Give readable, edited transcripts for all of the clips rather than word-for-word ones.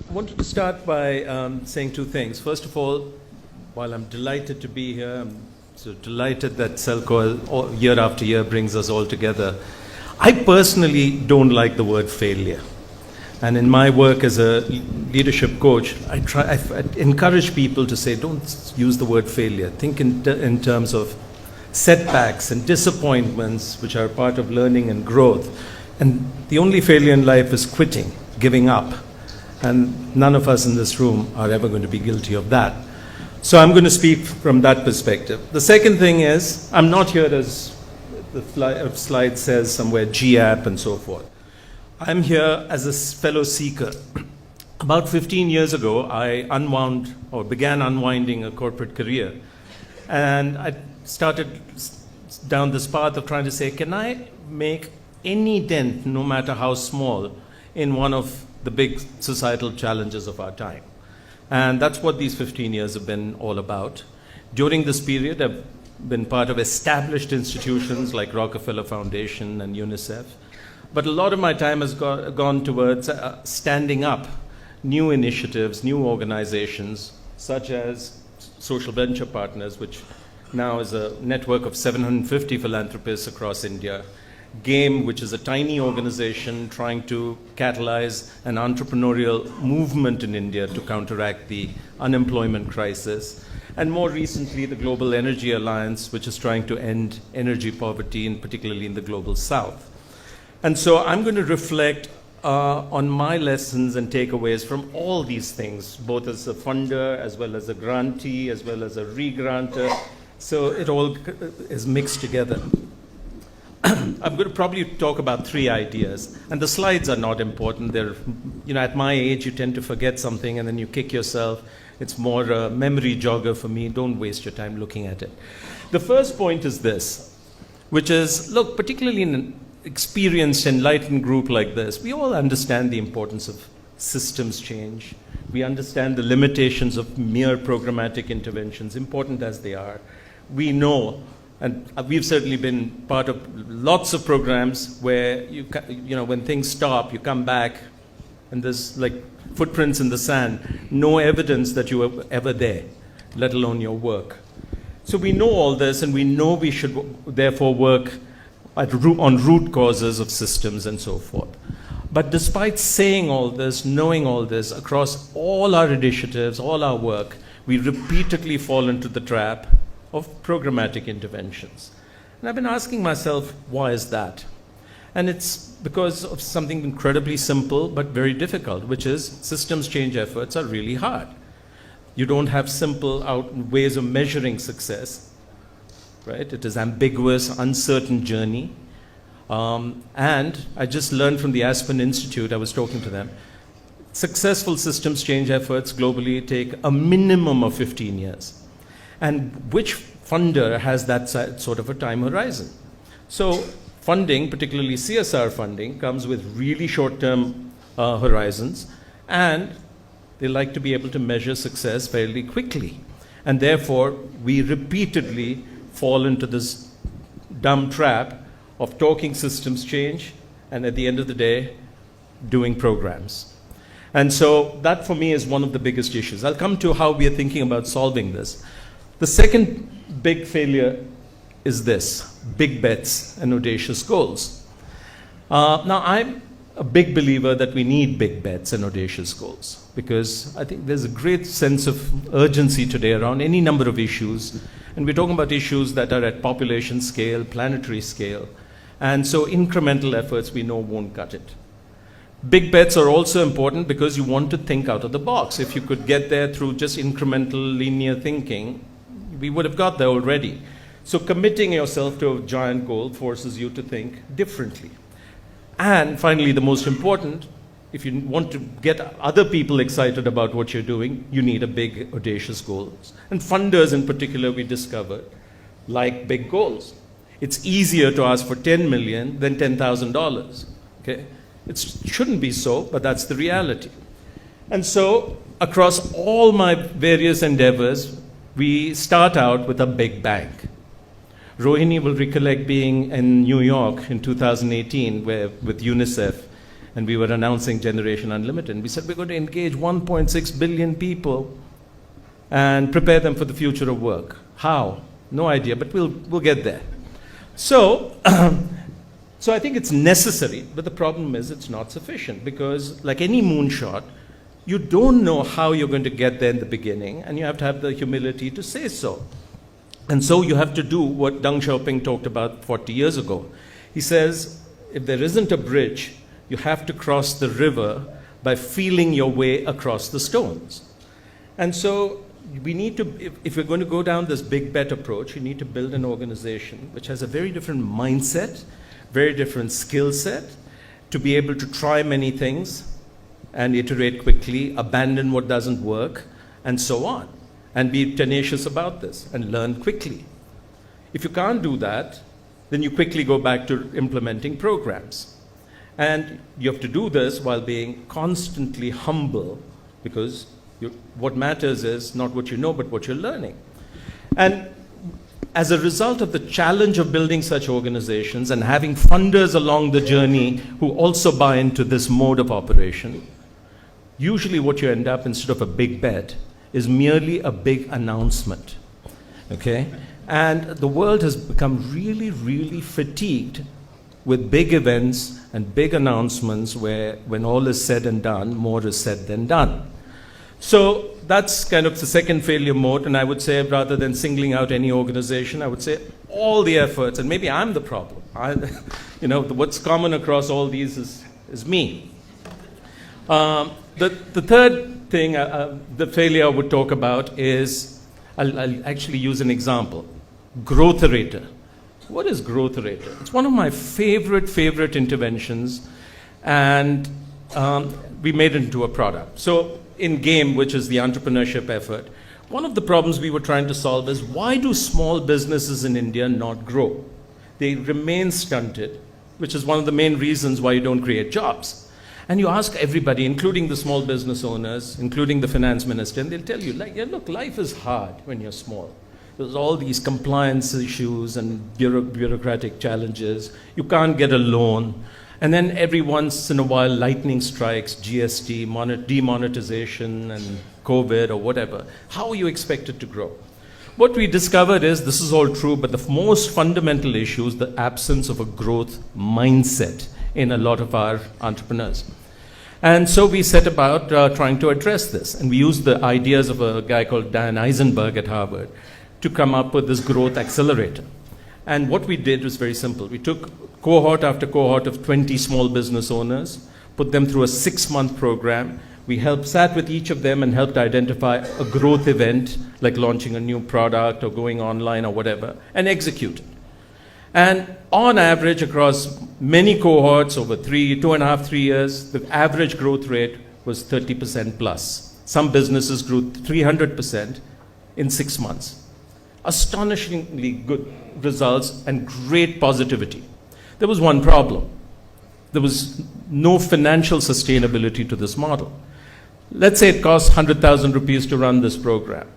I wanted to start by saying two things. First of all, while I'm delighted to be here, I'm so delighted that Selco year after year brings us all together. I personally don't like the word failure. And in my work as a leadership coach, I encourage people to say, don't use the word failure. Think in terms of setbacks and disappointments, which are part of learning and growth. And the only failure in life is quitting, giving up. And none of us in this room are ever going to be guilty of that. So I'm going to speak from that perspective. The second thing is, I'm not here as the slide says somewhere, GAP and so forth. I'm here as a fellow seeker. About 15 years ago, I began unwinding a corporate career. And I started down this path of trying to say, can I make any dent, no matter how small, in one of the big societal challenges of our time? And that's what these 15 years have been all about. During this period, I've been part of established institutions like Rockefeller Foundation and UNICEF. But a lot of my time has gone towards standing up new initiatives, new organizations, such as Social Venture Partners, which now is a network of 750 philanthropists across India. GAME, which is a tiny organization trying to catalyze an entrepreneurial movement in India to counteract the unemployment crisis. And more recently, the Global Energy Alliance, which is trying to end energy poverty, and particularly in the global south. And so I'm going to reflect on my lessons and takeaways from all these things, both as a funder, as well as a grantee, as well as a re-grantor. So it all is mixed together. I'm going to probably talk about three ideas, and the slides are not important. They're, at my age, you tend to forget something and then you kick yourself. It's more a memory jogger for me. Don't waste your time looking at it. The first point is this, which is, look, particularly in an experienced, enlightened group like this, we all understand the importance of systems change. We understand the limitations of mere programmatic interventions, important as they are. We know, and we've certainly been part of lots of programs where, when things stop, you come back and there's like footprints in the sand, no evidence that you were ever there, let alone your work. So we know all this, and we know we should therefore work on root causes of systems and so forth. But despite saying all this, knowing all this, across all our initiatives, all our work, we repeatedly fall into the trap of programmatic interventions. And I've been asking myself, why is that? And it's because of something incredibly simple but very difficult, which is systems change efforts are really hard. You don't have simple ways of measuring success, right? It is ambiguous, uncertain journey. And I just learned from the Aspen Institute, I was talking to them, successful systems change efforts globally take a minimum of 15 years. And which funder has that sort of a time horizon? So funding, particularly CSR funding, comes with really short-term horizons, and they like to be able to measure success fairly quickly. And therefore, we repeatedly fall into this dumb trap of talking systems change, and at the end of the day, doing programs. And so that, for me, is one of the biggest issues. I'll come to how we are thinking about solving this. The second big failure is this: big bets and audacious goals. Now, I'm a big believer that we need big bets and audacious goals, because I think there's a great sense of urgency today around any number of issues, and we're talking about issues that are at population scale, planetary scale, and so incremental efforts we know won't cut it. Big bets are also important because you want to think out of the box. If you could get there through just incremental linear thinking, we would have got there already. So committing yourself to a giant goal forces you to think differently. And finally, the most important, if you want to get other people excited about what you're doing, you need a big, audacious goal. And funders in particular, we discovered, like big goals. It's easier to ask for $10 million than $10,000. Okay? It shouldn't be so, but that's the reality. And so, across all my various endeavors, we start out with a big bang. Rohini will recollect being in New York in 2018 with UNICEF, and we were announcing Generation Unlimited. And we said, we're going to engage 1.6 billion people and prepare them for the future of work. How? No idea, but we'll get there. So, so I think it's necessary, but the problem is it's not sufficient, because like any moonshot, you don't know how you're going to get there in the beginning, and you have to have the humility to say so. And so you have to do what Deng Xiaoping talked about 40 years ago. He says, if there isn't a bridge, you have to cross the river by feeling your way across the stones. And so we need to, if we're going to go down this big bet approach, you need to build an organization which has a very different mindset, very different skill set, to be able to try many things and iterate quickly, abandon what doesn't work, and so on, and be tenacious about this and learn quickly. If you can't do that, then you quickly go back to implementing programs. And you have to do this while being constantly humble, because what matters is not what you know, but what you're learning. And as a result of the challenge of building such organizations and having funders along the journey who also buy into this mode of operation, usually what you end up, instead of a big bet, is merely a big announcement, okay? And the world has become really, really fatigued with big events and big announcements where, when all is said and done, more is said than done. So that's kind of the second failure mode, and I would say, rather than singling out any organization, I would say all the efforts, and maybe I'm the problem. What's common across all these is me. The third thing, the failure I would talk about is, I'll actually use an example. Growtherator. What is Growtherator? It's one of my favorite interventions, and we made it into a product. So in GAME, which is the entrepreneurship effort, one of the problems we were trying to solve is, why do small businesses in India not grow? They remain stunted, which is one of the main reasons why you don't create jobs. And you ask everybody, including the small business owners, including the finance minister, and they'll tell you, like, yeah, look, life is hard when you're small. There's all these compliance issues and bureaucratic challenges. You can't get a loan. And then every once in a while, lightning strikes, GST, demonetization, and COVID, or whatever. How are you expected to grow? What we discovered is, this is all true, but the most fundamental issue is the absence of a growth mindset in a lot of our entrepreneurs. And so we set about trying to address this. And we used the ideas of a guy called Dan Eisenberg at Harvard to come up with this growth accelerator. And what we did was very simple. We took cohort after cohort of 20 small business owners, put them through a 6-month program. We sat with each of them and helped identify a growth event, like launching a new product or going online or whatever, and execute it. And on average, across many cohorts over 2.5, 3 years, the average growth rate was 30% plus. Some businesses grew 300% in 6 months. Astonishingly good results and great positivity. There was one problem. There was no financial sustainability to this model. Let's say it costs 100,000 rupees to run this program.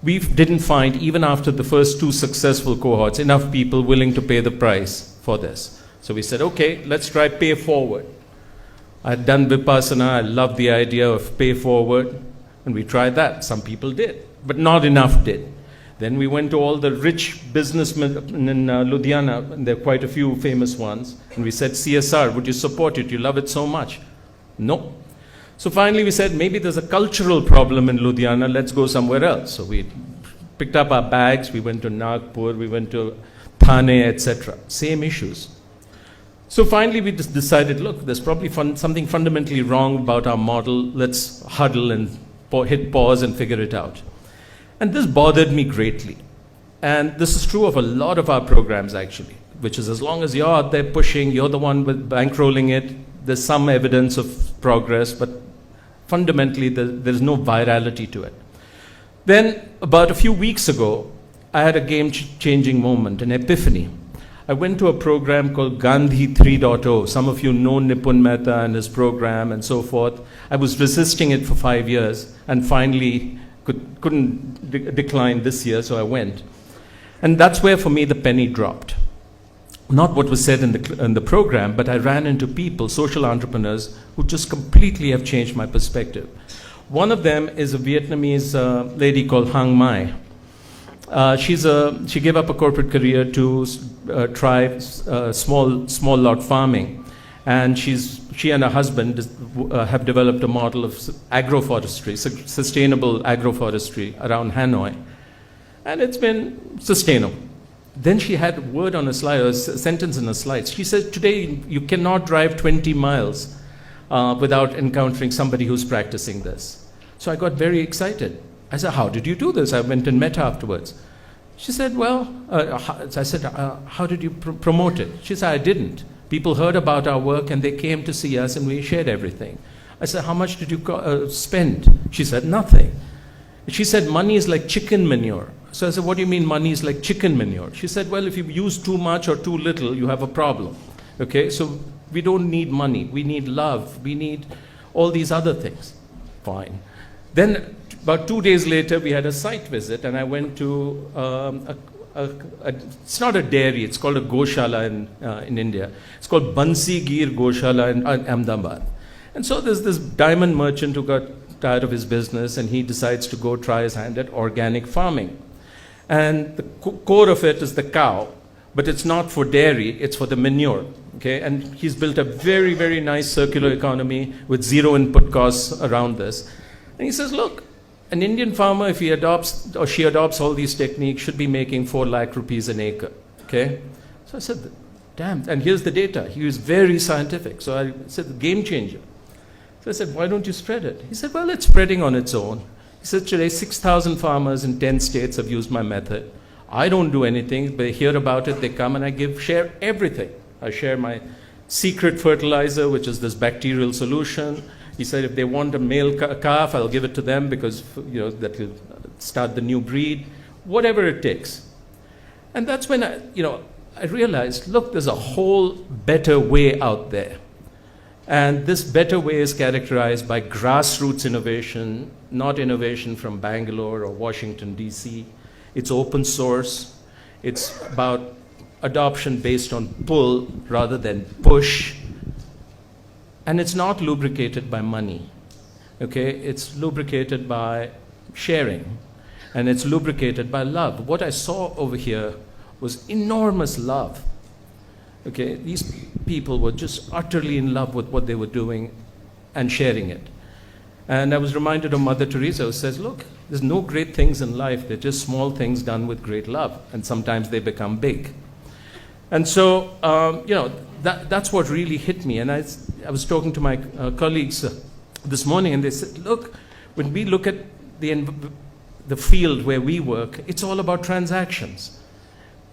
We didn't find, even after the first 2 successful cohorts, enough people willing to pay the price for this. So we said, okay, let's try pay forward. I had done Vipassana. I loved the idea of pay forward, and we tried that. Some people did, but not enough did. Then we went to all the rich businessmen in Ludhiana, and there are quite a few famous ones, and we said, CSR, would you support it? You love it so much. No. So finally we said, maybe there's a cultural problem in Ludhiana, let's go somewhere else. So we picked up our bags, we went to Nagpur, we went to Thane, etc. Same issues. So finally we just decided, look, there's probably something fundamentally wrong about our model, let's huddle and hit pause and figure it out. And this bothered me greatly. And this is true of a lot of our programs, actually, which is, as long as you're out there pushing, you're the one with bankrolling it, there's some evidence of progress, but fundamentally there's no virality to it. Then, about a few weeks ago, I had a game-changing moment, an epiphany. I went to a program called Gandhi 3.0. Some of you know Nipun Mehta and his program and so forth. I was resisting it for 5 years, and finally couldn't decline this year, so I went. And that's where, for me, the penny dropped. not what was said in the program, but I ran into people, social entrepreneurs, who just completely have changed my perspective. One of them is a Vietnamese lady called Hang Mai. She gave up a corporate career to try small lot farming, and she and her husband have developed a model of agroforestry, sustainable agroforestry around Hanoi, and it's been sustainable. Then she had a word on a slide, a sentence in a slide. She said, today you cannot drive 20 miles without encountering somebody who's practicing this. So I got very excited. I said, how did you do this? I went and met her afterwards. She said, well, I said, how did you promote it? She said, I didn't. People heard about our work and they came to see us and we shared everything. I said, how much did you spend? She said, nothing. She said, money is like chicken manure. So I said, what do you mean money is like chicken manure? She said, well, if you use too much or too little, you have a problem. Okay, so we don't need money. We need love. We need all these other things. Fine. Then about 2 days later, we had a site visit, and I went to it's not a dairy, it's called a Goshala in India. It's called Bansi Gir Goshala in Ahmedabad. And so there's this diamond merchant who got tired of his business, and he decides to go try his hand at organic farming. And the core of it is the cow, but it's not for dairy, it's for the manure. Okay? And he's built a very, very nice circular economy with zero input costs around this. And he says, look, an Indian farmer, if he adopts or she adopts all these techniques, should be making 4 lakh rupees an acre. Okay? So I said, damn, and here's the data. He was very scientific. So I said, game changer. So I said, why don't you spread it? He said, well, it's spreading on its own. He said, today 6,000 farmers in 10 states have used my method. I don't do anything, they hear about it, they come, and I share everything. I share my secret fertilizer, which is this bacterial solution. He said, if they want a male calf, I'll give it to them because that will start the new breed, whatever it takes. And that's when I realized, look, there's a whole better way out there. And this better way is characterized by grassroots innovation, not innovation from Bangalore or Washington, D.C. It's open source. It's about adoption based on pull rather than push. And it's not lubricated by money. Okay? It's lubricated by sharing. And it's lubricated by love. What I saw over here was enormous love. Okay, these people were just utterly in love with what they were doing and sharing it. And I was reminded of Mother Teresa, who says, look, there's no great things in life. They're just small things done with great love. And sometimes they become big. And so, that's what really hit me. And I was talking to my colleagues this morning, and they said, look, when we look at the field where we work, it's all about transactions.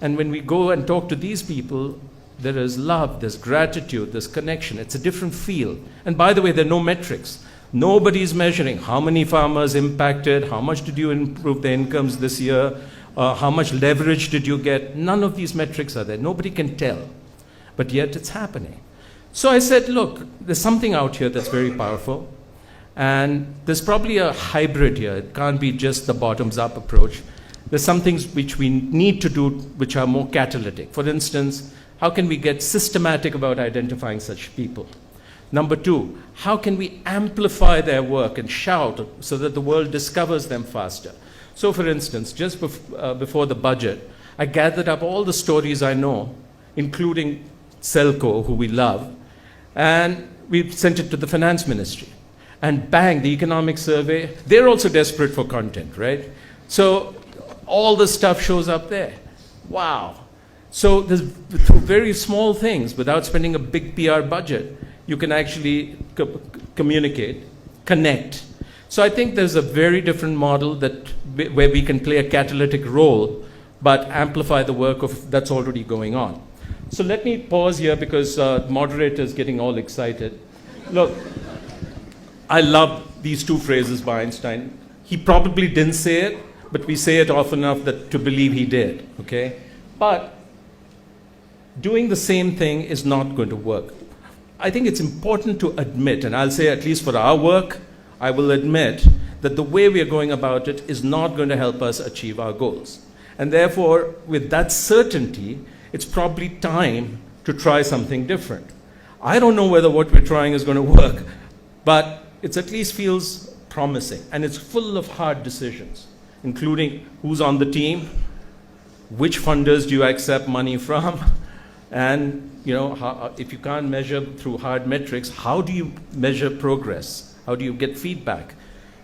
And when we go and talk to these people, there is love, there's gratitude, there's connection. It's a different feel. And by the way, there are no metrics. Nobody's measuring how many farmers impacted, how much did you improve their incomes this year, how much leverage did you get. None of these metrics are there. Nobody can tell. But yet it's happening. So I said, look, there's something out here that's very powerful. And there's probably a hybrid here. It can't be just the bottoms-up approach. There's some things which we need to do which are more catalytic. For instance, how can we get systematic about identifying such people? Number 2, how can we amplify their work and shout so that the world discovers them faster? So for instance, just before the budget, I gathered up all the stories I know, including Selco, who we love, and we sent it to the finance ministry. And bang, the economic survey, they're also desperate for content, right? So all the stuff shows up there. Wow. So there's, through very small things, without spending a big PR budget, you can actually communicate, connect. So I think there's a very different model where we can play a catalytic role, but amplify the work that's already going on. So let me pause here because the moderator is getting all excited. Look, I love these 2 phrases by Einstein. He probably didn't say it, but we say it often enough to believe he did, okay? But doing the same thing is not going to work. I think it's important to admit, and I'll say at least for our work, I will admit that the way we are going about it is not going to help us achieve our goals. And therefore, with that certainty, it's probably time to try something different. I don't know whether what we're trying is going to work, but it at least feels promising. And it's full of hard decisions, including who's on the team, which funders do you accept money from, and if you can't measure through hard metrics, how do you measure progress? How do you get feedback?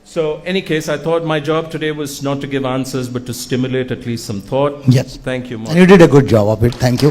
So, any case, I thought my job today was not to give answers, but to stimulate at least some thought. Yes. Thank you, Mark. And you did a good job of it. Thank you.